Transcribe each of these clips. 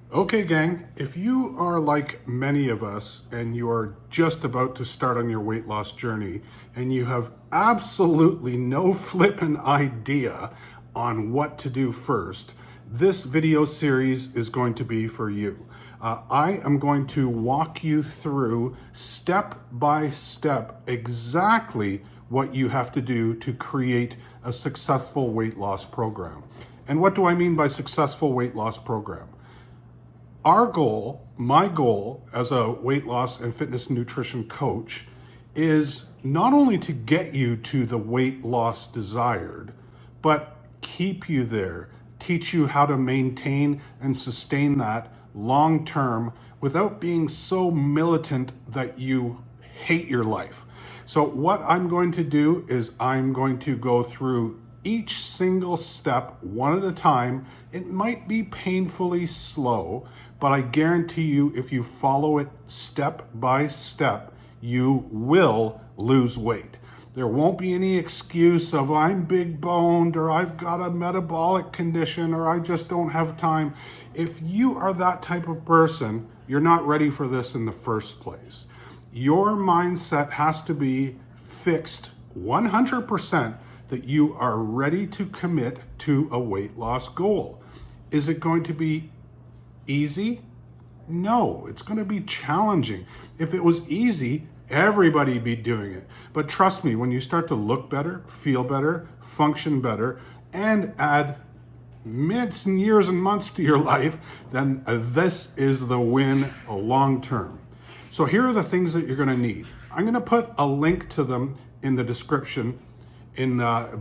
Okay, gang, if you are like many of us and you are just about to start on your weight loss journey and you have absolutely no flippin' idea on what to do first, this video series is going to be for you. I am going to walk you through step by step exactly what you have to do to create a successful weight loss program. And what do I mean by successful weight loss program? Our goal, my goal as a weight loss and fitness nutrition coach, is not only to get you to the weight loss desired, but keep you there, teach you how to maintain and sustain that long term without being so militant that you hate your life. So what I'm going to do is I'm going to go through each single step one at a time. It might be painfully slow, but I guarantee you if you follow it step by step, you will lose weight. There won't be any excuse of I'm big boned or I've got a metabolic condition or I just don't have time. If you are that type of person, you're not ready for this in the first place. Your mindset has to be fixed 100% that you are ready to commit to a weight loss goal. Is it going to be easy? No, it's going to be challenging. If it was easy, everybody'd be doing it. But trust me, when you start to look better, feel better, function better, and add minutes and years and months to your life, then this is the win long term. So here are the things that you're going to need. I'm going to put a link to them in the description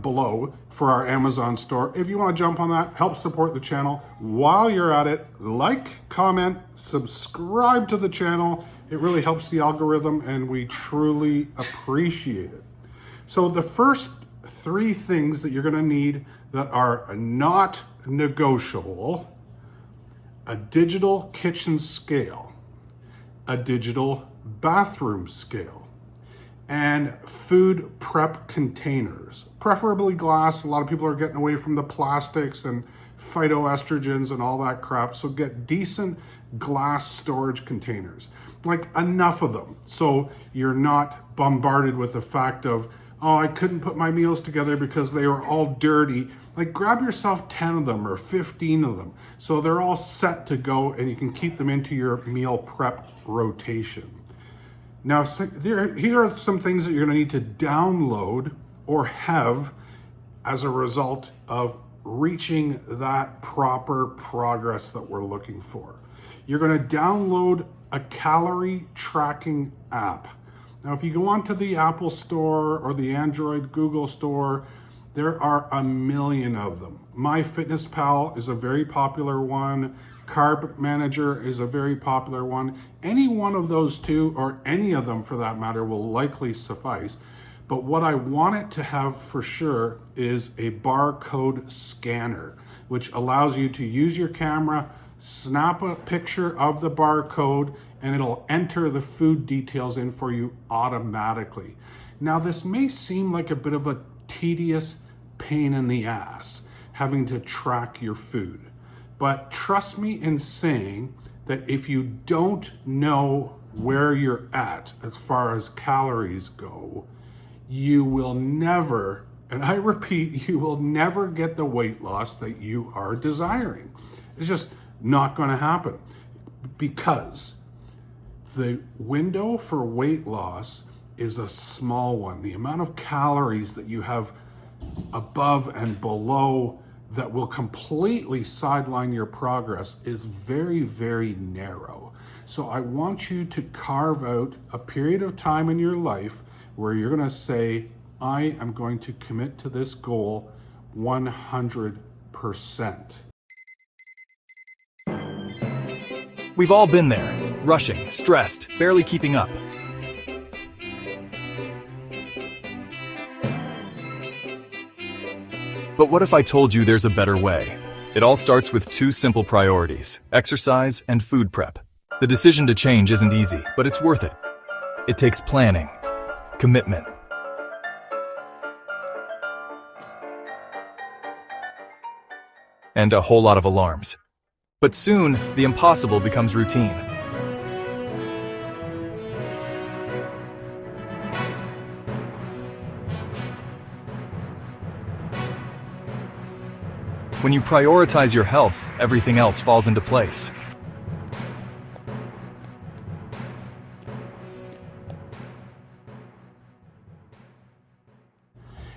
below for our Amazon store. If you want to jump on that, help support the channel. While you're at it, like, comment, subscribe to the channel. It really helps the algorithm and we truly appreciate it. So the first three things that you're going to need that are not negotiable: a digital kitchen scale, a digital bathroom scale, and food prep containers, preferably glass. A lot of people are getting away from the plastics and phytoestrogens and all that crap. So get decent glass storage containers, like enough of them. So you're not bombarded with the fact of, oh, I couldn't put my meals together because they were all dirty. Like grab yourself 10 of them or 15 of them. So they're all set to go and you can keep them into your meal prep rotation. Now, here are some things that you're going to need to download or have as a result of reaching that proper progress that we're looking for. You're going to download a calorie tracking app. Now, if you go onto the Apple Store or the Android Google Store, there are a million of them. MyFitnessPal is a very popular one. Carb Manager is a very popular one. Any one of those two, or any of them for that matter, will likely suffice. But what I want it to have for sure is a barcode scanner, which allows you to use your camera, snap a picture of the barcode, and it'll enter the food details in for you automatically. Now, this may seem like a bit of a tedious pain in the ass, having to track your food. But trust me in saying that if you don't know where you're at as far as calories go, you will never, and I repeat, you will never get the weight loss that you are desiring. It's just not going to happen because the window for weight loss is a small one. The amount of calories that you have above and below that will completely sideline your progress is very, very narrow. So I want you to carve out a period of time in your life where you're going to say, I am going to commit to this goal 100%. We've all been there, rushing, stressed, barely keeping up. But what if I told you there's a better way? It all starts with two simple priorities: exercise and food prep. The decision to change isn't easy, but it's worth it. It takes planning, commitment, and a whole lot of alarms. But soon, the impossible becomes routine. When you prioritize your health, everything else falls into place.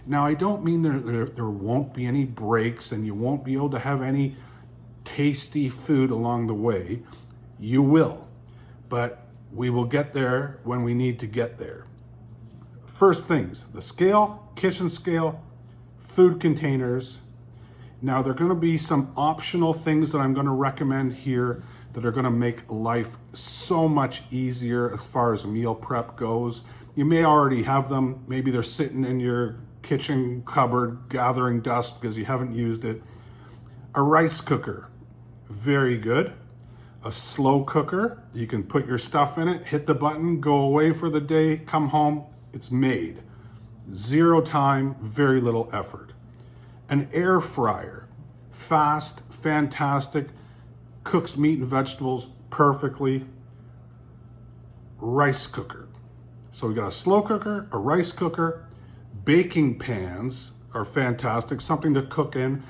Now, I don't mean there won't be any breaks and you won't be able to have any tasty food along the way. You will, but we will get there when we need to get there. First things, the scale, kitchen scale, food containers. Now, there are going to be some optional things that I'm going to recommend here that are going to make life so much easier as far as meal prep goes. You may already have them. Maybe they're sitting in your kitchen cupboard gathering dust because you haven't used it. A rice cooker, very good. A slow cooker, you can put your stuff in it, hit the button, go away for the day, come home, it's made. Zero time, very little effort. An air fryer, fast, fantastic, cooks meat and vegetables perfectly. Rice cooker. So we got a slow cooker, a rice cooker. Baking pans are fantastic, something to cook in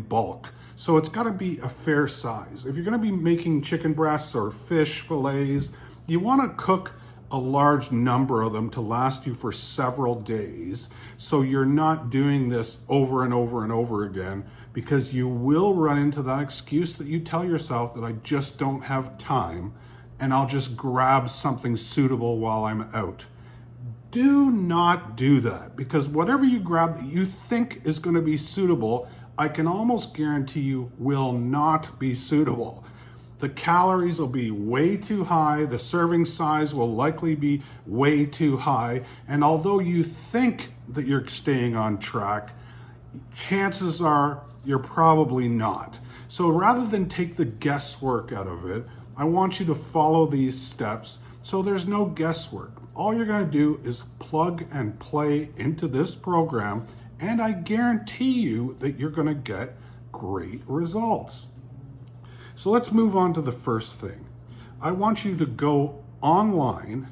bulk. So it's got to be a fair size. If you're going to be making chicken breasts or fish fillets, you want to cook a large number of them to last you for several days. So you're not doing this over and over and over again, because you will run into that excuse that you tell yourself that I just don't have time and I'll just grab something suitable while I'm out. Do not do that, because whatever you grab that you think is going to be suitable, I can almost guarantee you will not be suitable. The calories will be way too high, the serving size will likely be way too high, and although you think that you're staying on track, chances are you're probably not. So rather than take the guesswork out of it, I want you to follow these steps so there's no guesswork. All you're going to do is plug and play into this program, and I guarantee you that you're going to get great results. So let's move on to the first thing. I want you to go online,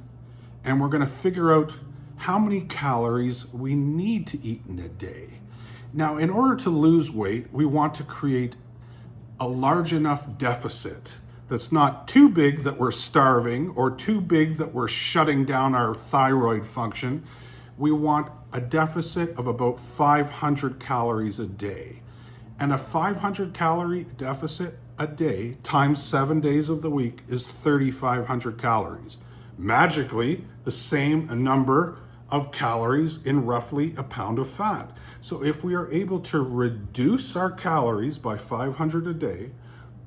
and we're going to figure out how many calories we need to eat in a day. Now, in order to lose weight, we want to create a large enough deficit that's not too big that we're starving or too big that we're shutting down our thyroid function. We want a deficit of about 500 calories a day. And a 500 calorie deficit a day times 7 days of the week is 3,500 calories. Magically, the same number of calories in roughly a pound of fat. So if we are able to reduce our calories by 500 a day,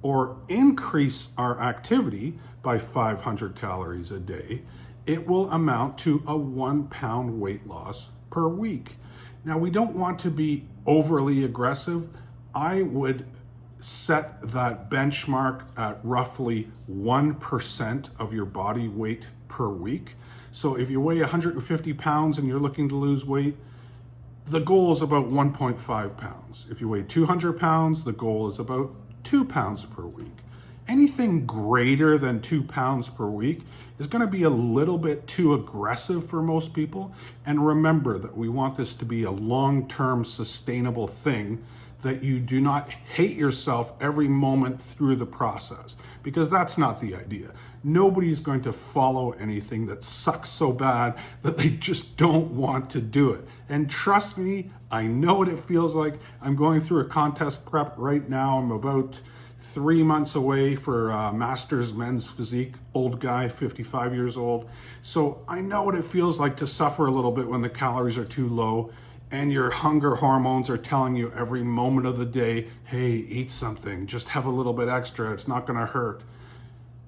or increase our activity by 500 calories a day, it will amount to a 1 pound weight loss per week. Now, we don't want to be overly aggressive. I would set that benchmark at roughly 1% of your body weight per week. So if you weigh 150 pounds and you're looking to lose weight, the goal is about 1.5 pounds. If you weigh 200 pounds, the goal is about 2 pounds per week. Anything greater than 2 pounds per week is going to be a little bit too aggressive for most people. And remember that we want this to be a long-term sustainable thing, that you do not hate yourself every moment through the process, because that's not the idea. Nobody's going to follow anything that sucks so bad that they just don't want to do it. And trust me, I know what it feels like. I'm going through a contest prep right now. I'm about 3 months away for Masters Men's Physique, old guy, 55 years old. So I know what it feels like to suffer a little bit when the calories are too low and your hunger hormones are telling you every moment of the day, hey, eat something, just have a little bit extra, it's not gonna hurt.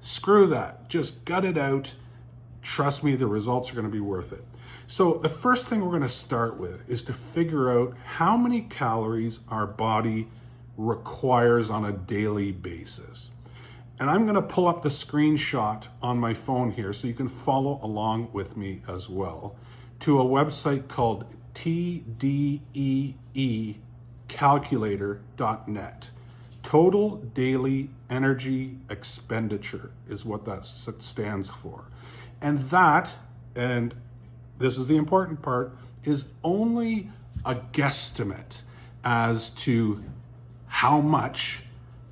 Screw that, just gut it out. Trust me, the results are gonna be worth it. So the first thing we're gonna start with is to figure out how many calories our body requires on a daily basis. And I'm gonna pull up the screenshot on my phone here so you can follow along with me as well, to a website called TDEEcalculator.net. Total daily energy expenditure is what that stands for. And that, and this is the important part, is only a guesstimate as to how much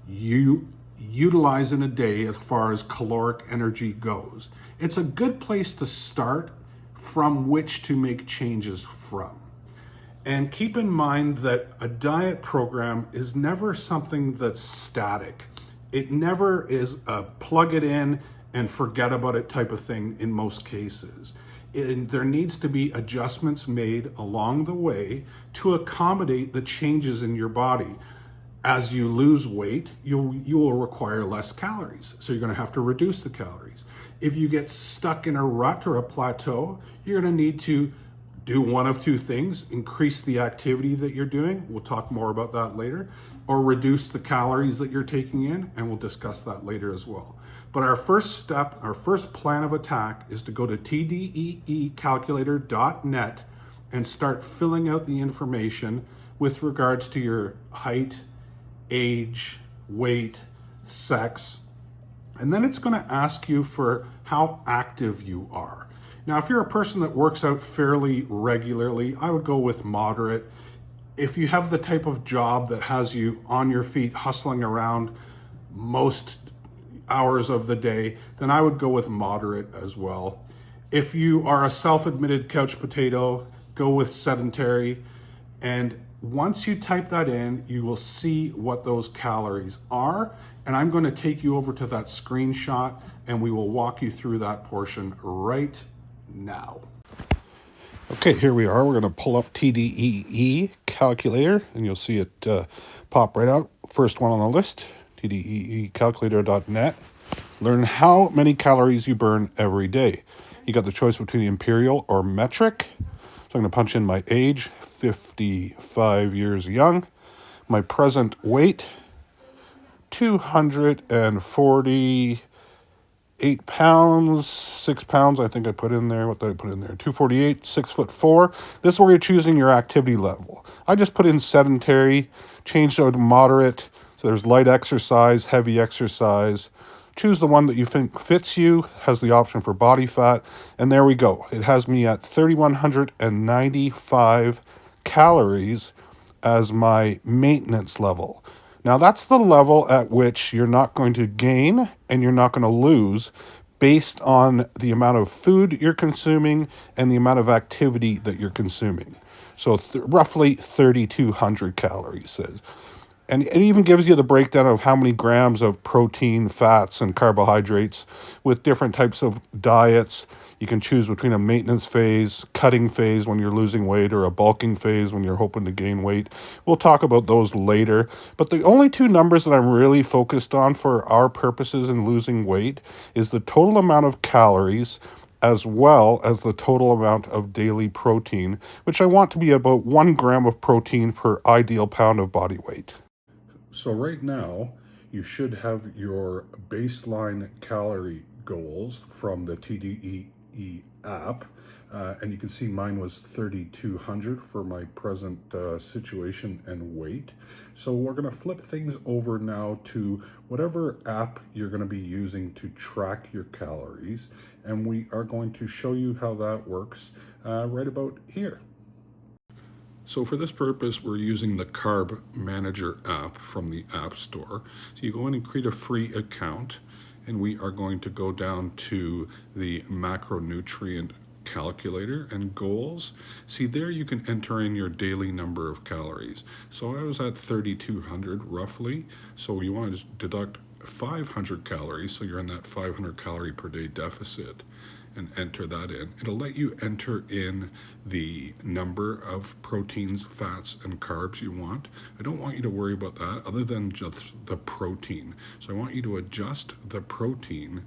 you utilize in a day as far as caloric energy goes. It's a good place to start from which to make changes from. And keep in mind that a diet program is never something that's static. It never is a plug it in and forget about it type of thing in most cases. There needs to be adjustments made along the way to accommodate the changes in your body. As you lose weight, you will require less calories. So you're going to have to reduce the calories. If you get stuck in a rut or a plateau, you're going to need to do one of two things: increase the activity that you're doing, we'll talk more about that later, or reduce the calories that you're taking in, and we'll discuss that later as well. But our first step, our first plan of attack is to go to tdeecalculator.net and start filling out the information with regards to your height, age, weight, sex, and then it's going to ask you for how active you are. Now, if you're a person that works out fairly regularly, I would go with moderate. If you have the type of job that has you on your feet hustling around most hours of the day, then I would go with moderate as well. If you are a self-admitted couch potato, go with sedentary. And once you type that in, you will see what those calories are. And I'm going to take you over to that screenshot and we will walk you through that portion right now. Okay, here we are. We're going to pull up TDEE calculator and you'll see it pop right out. First one on the list, tdeecalculator.net. Learn how many calories you burn every day. You got the choice between the imperial or metric. So I'm going to punch in my age, 55 years young. My present weight, 248 pounds, 6 pounds, I think I put in there. What did I put in there? 248, 6'4". This is where you're choosing your activity level. I just put in sedentary, changed it to moderate. So there's light exercise, heavy exercise. Choose the one that you think fits you, has the option for body fat, and there we go. It has me at 3,195 calories as my maintenance level. Now that's the level at which you're not going to gain and you're not going to lose based on the amount of food you're consuming and the amount of activity that you're consuming. So roughly 3,200 calories says. And it even gives you the breakdown of how many grams of protein, fats, and carbohydrates with different types of diets. You can choose between a maintenance phase, cutting phase when you're losing weight, or a bulking phase when you're hoping to gain weight. We'll talk about those later. But the only two numbers that I'm really focused on for our purposes in losing weight is the total amount of calories as well as the total amount of daily protein, which I want to be about 1 gram of protein per ideal pound of body weight. So right now, you should have your baseline calorie goals from the TDEE app. And you can see mine was 3,200 for my present situation and weight. So we're going to flip things over now to whatever app you're going to be using to track your calories. And we are going to show you how that works right about here. So for this purpose, we're using the Carb Manager app from the App Store. So you go in and create a free account, and we are going to go down to the macronutrient calculator and goals. See there you can enter in your daily number of calories. So I was at 3,200 roughly. So you want to deduct 500 calories, so you're in that 500 calorie per day deficit, and enter that in. It'll let you enter in the number of proteins, fats, and carbs you want. I don't want you to worry about that other than just the protein. So I want you to adjust the protein.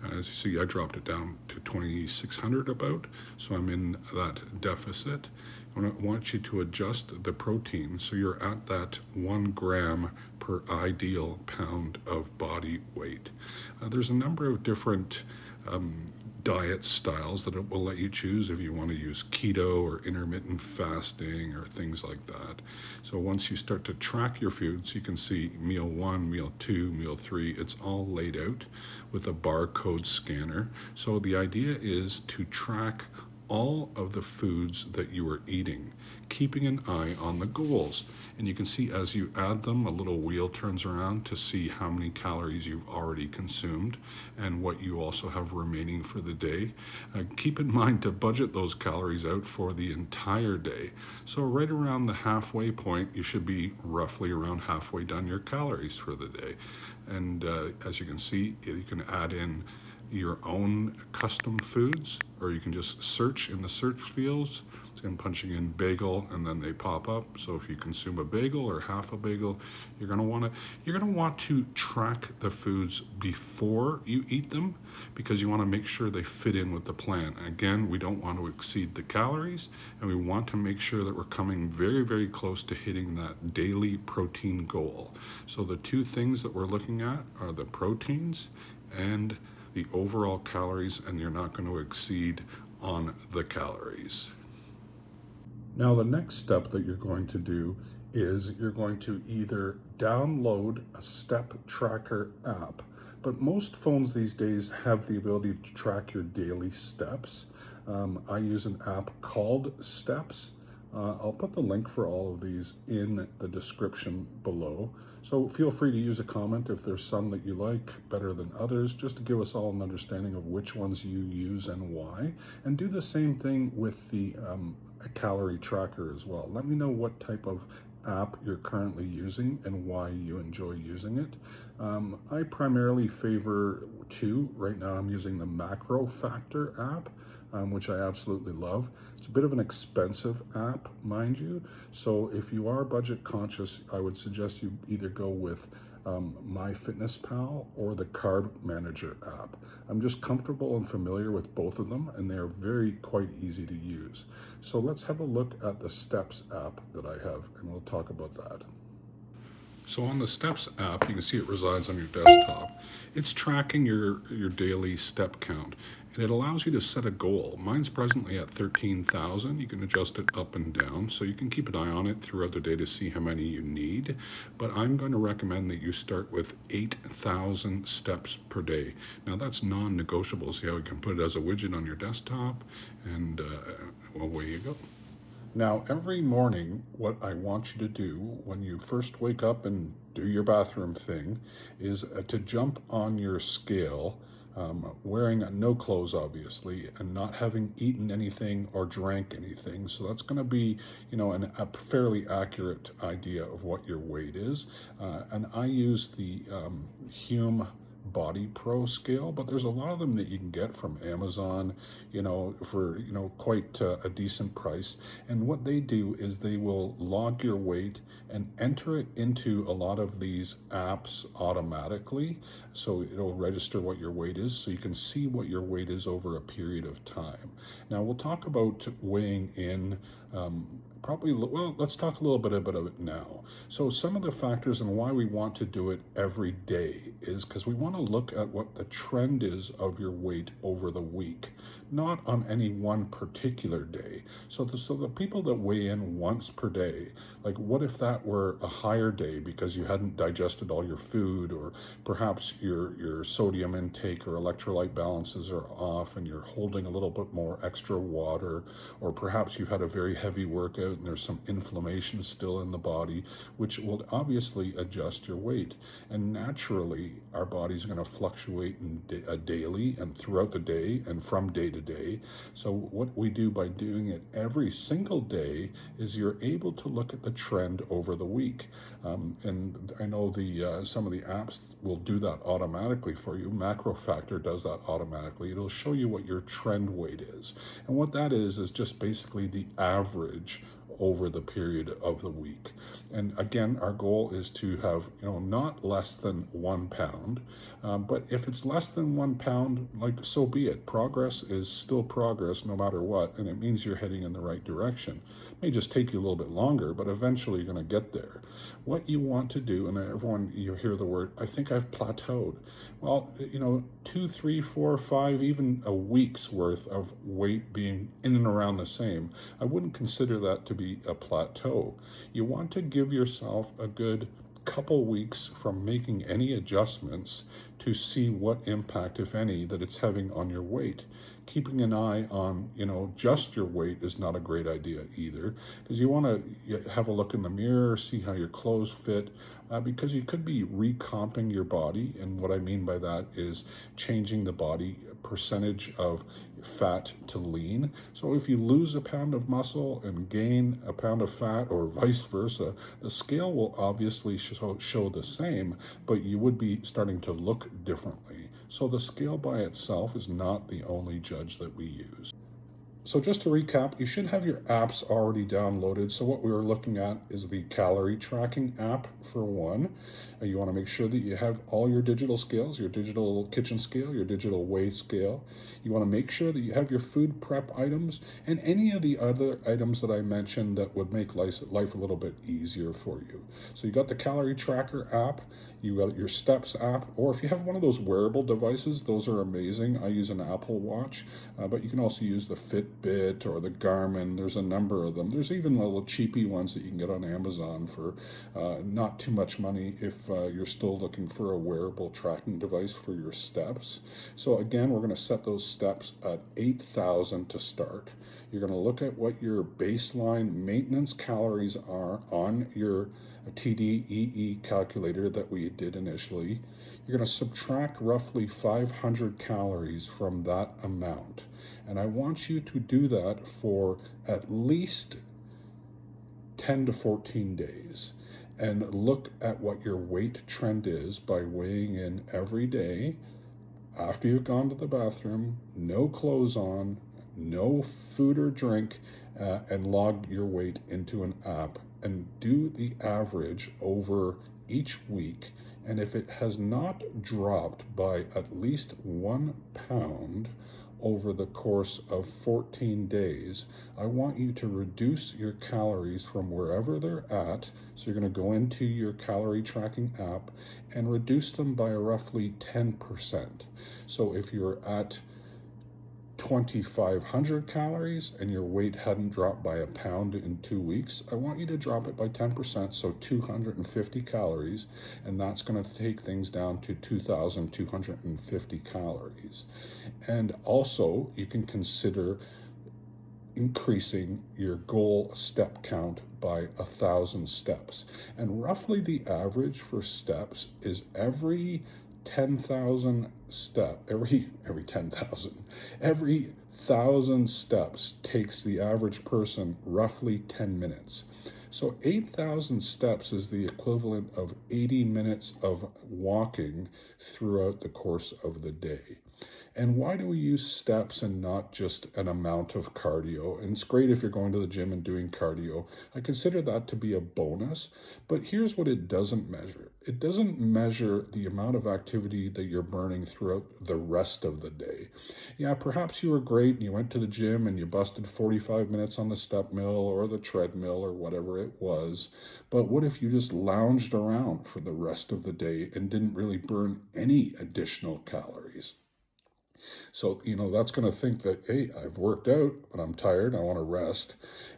As you see, I dropped it down to 2,600 about, so I'm in that deficit. I want you to adjust the protein so you're at that 1 gram per ideal pound of body weight. There's a number of different diet styles that it will let you choose if you want to use keto or intermittent fasting or things like that. So once you start to track your foods, you can see meal 1, meal 2, meal 3, it's all laid out with a barcode scanner. So the idea is to track all of the foods that you are eating, keeping an eye on the goals. And you can see as you add them, a little wheel turns around to see how many calories you've already consumed and what you also have remaining for the day. Keep in mind to budget those calories out for the entire day. So right around the halfway point, you should be roughly around halfway done your calories for the day. And as you can see, you can add in your own custom foods, or you can just search in the search fields. I'm punching in bagel and then they pop up. So if you consume a bagel or half a bagel, you're gonna want to track the foods before you eat them, because you want to make sure they fit in with the plan. Again, we don't want to exceed the calories, and we want to make sure that we're coming very, very close to hitting that daily protein goal. So the two things that we're looking at are the proteins and the overall calories, and you're not going to exceed on the calories. Now, the next step that you're going to do is you're going to either download a step tracker app, but most phones these days have the ability to track your daily steps. I use an app called Steps. I'll put the link for all of these in the description below. So feel free to use a comment if there's some that you like better than others, just to give us all an understanding of which ones you use and why. And do the same thing with the calorie tracker as well. Let me know what type of app you're currently using and why you enjoy using it. I primarily favor two. Right now I'm using the Macro Factor app, which I absolutely love. It's a bit of an expensive app, mind you. So if you are budget conscious, I would suggest you either go with MyFitnessPal or the Carb Manager app. I'm just comfortable and familiar with both of them, and they're quite easy to use. So let's have a look at the Steps app that I have, and we'll talk about that. So on the Steps app, you can see it resides on your desktop. It's tracking your daily step count, and it allows you to set a goal. Mine's presently at 13,000. You can adjust it up and down, so you can keep an eye on it throughout the day to see how many you need. But I'm going to recommend that you start with 8,000 steps per day. Now that's non-negotiable. See how you can put it as a widget on your desktop, and away you go. Now, every morning, what I want you to do when you first wake up and do your bathroom thing is to jump on your scale, wearing no clothes, obviously, and not having eaten anything or drank anything. So that's going to be, a fairly accurate idea of what your weight is. And I use the Hume Body Pro scale, but there's a lot of them that you can get from Amazon, for quite a decent price. And what they do is they will log your weight and enter it into a lot of these apps automatically. So it'll register what your weight is, so you can see what your weight is over a period of time. Now we'll talk about weighing in let's talk a little bit about it now. So some of the factors and why we want to do it every day is because we want to look at what the trend is of your weight over the week, not on any one particular day. So the people that weigh in once per day, like what if that were a higher day because you hadn't digested all your food, or perhaps your sodium intake or electrolyte balances are off and you're holding a little bit more extra water, or perhaps you've had a very heavy workout and there's some inflammation still in the body, which will obviously adjust your weight. And naturally, our body's going to fluctuate daily and throughout the day and from day to day. So what we do by doing it every single day is you're able to look at the trend over the week. And I know some of the apps will do that automatically for you. Macro Factor does that automatically. It'll show you what your trend weight is. And what that is just basically the average over the period of the week. And again, our goal is to have, not less than 1 pound. But if it's less than 1 pound, like, so be it. Progress is still progress no matter what, and it means you're heading in the right direction. It may just take you a little bit longer, but eventually you're going to get there. What you want to do, and everyone, you hear the word, I think I've plateaued. Well, 2, 3, 4, 5, even a week's worth of weight being in and around the same, I wouldn't consider that to be a plateau. You want to give yourself a good couple weeks from making any adjustments to see what impact, if any, that it's having on your weight. Keeping an eye on, just your weight is not a great idea either, because you want to have a look in the mirror, see how your clothes fit, because you could be recomping your body. And what I mean by that is changing the body percentage of fat to lean. So if you lose a pound of muscle and gain a pound of fat, or vice versa, the scale will obviously show the same, but you would be starting to look differently. So the scale by itself is not the only judge that we use. So just to recap, you should have your apps already downloaded. So what we were looking at is the calorie tracking app for one. You want to make sure that you have all your digital scales, your digital kitchen scale, your digital weigh scale. You want to make sure that you have your food prep items and any of the other items that I mentioned that would make life a little bit easier for you. So you got the calorie tracker app, you got your steps app, or if you have one of those wearable devices, those are amazing. I use an Apple Watch, but you can also use the Fitbit or the Garmin. There's a number of them. There's even little cheapy ones that you can get on Amazon for not too much money if you're still looking for a wearable tracking device for your steps. So again, we're going to set those steps at 8,000 to start. You're going to look at what your baseline maintenance calories are on your TDEE calculator that we did initially. You're going to subtract roughly 500 calories from that amount. And I want you to do that for at least 10 to 14 days. And look at what your weight trend is by weighing in every day after you've gone to the bathroom, no clothes on, no food or drink, and log your weight into an app and do the average over each week. And if it has not dropped by at least 1 pound over the course of 14 days, I want you to reduce your calories from wherever they're at. So you're going to go into your calorie tracking app and reduce them by roughly 10%. So if you're at 2,500 calories and your weight hadn't dropped by a pound in 2 weeks, I want you to drop it by 10%, so 250 calories, and that's going to take things down to 2,250 calories. And also, you can consider increasing your goal step count by 1,000 steps. And roughly the average for steps is every 10,000 every 1,000 steps takes the average person roughly 10 minutes. So 8,000 steps is the equivalent of 80 minutes of walking throughout the course of the day. And why do we use steps and not just an amount of cardio? And it's great if you're going to the gym and doing cardio. I consider that to be a bonus, but here's what it doesn't measure. It doesn't measure the amount of activity that you're burning throughout the rest of the day. Yeah, perhaps you were great and you went to the gym and you busted 45 minutes on the step mill or the treadmill or whatever it was. But what if you just lounged around for the rest of the day and didn't really burn any additional calories? So, that's going to think that, hey, I've worked out, but I'm tired, I want to rest.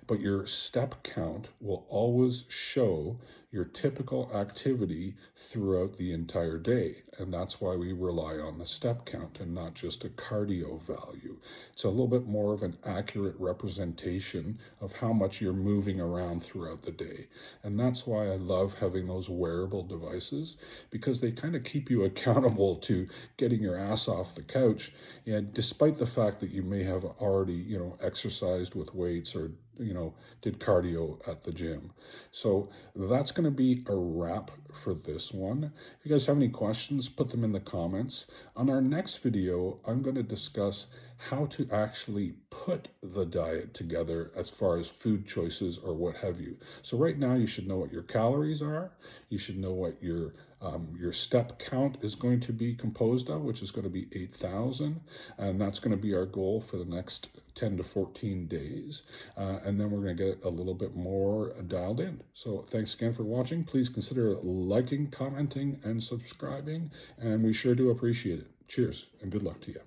But your step count will always show your typical activity throughout the entire day. And that's why we rely on the step count and not just a cardio value. It's a little bit more of an accurate representation of how much you're moving around throughout the day. And that's why I love having those wearable devices, because they kind of keep you accountable to getting your ass off the couch. And despite the fact that you may have already, exercised with weights or did cardio at the gym. So that's going to be a wrap for this one. If you guys have any questions, put them in the comments. On our next video, I'm going to discuss how to actually put the diet together as far as food choices or what have you. So right now you should know what your calories are. You should know what your step count is going to be composed of, which is going to be 8,000. And that's going to be our goal for the next 10 to 14 days. And then we're going to get a little bit more dialed in. So thanks again for watching. Please consider liking, commenting, and subscribing. And we sure do appreciate it. Cheers and good luck to you.